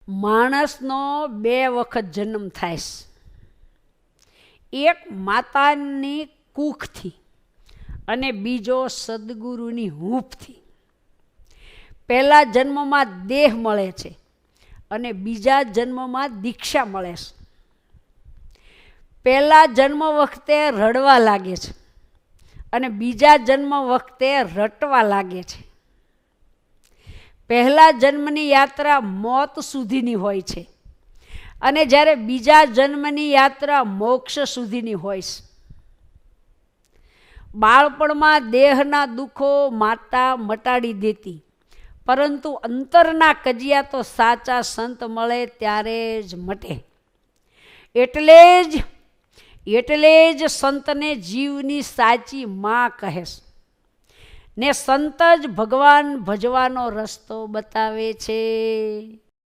માણસનો 2 વખત જન્મ થાય છે. એક માતાની કુખથી અને બીજો સદગુરુની હૂંફથી. પહેલા જન્મમાં દેહ મળે છે અને બીજા જન્મમાં દીક્ષા મળે છે. પહેલા જન્મ વખતે રડવા લાગે છે અને બીજા જન્મ વખતે રટવા લાગે છે. પહેલા જન્મની યાત્રા મોત સુધીની હોય છે અને જ્યારે બીજા જન્મની યાત્રા મોક્ષ સુધીની હોય છે. બાળપણમાં દેહના દુઃખો માતા મટાડી દેતી, પરંતુ અંતરના કજિયા તો સાચા સંત મળે ત્યારે જ મટે. એટલે જ સંતને જીવની સાચી માં કહે છે ને સંત જ ભગવાન ભજવાનો રસ્તો બતાવે છે.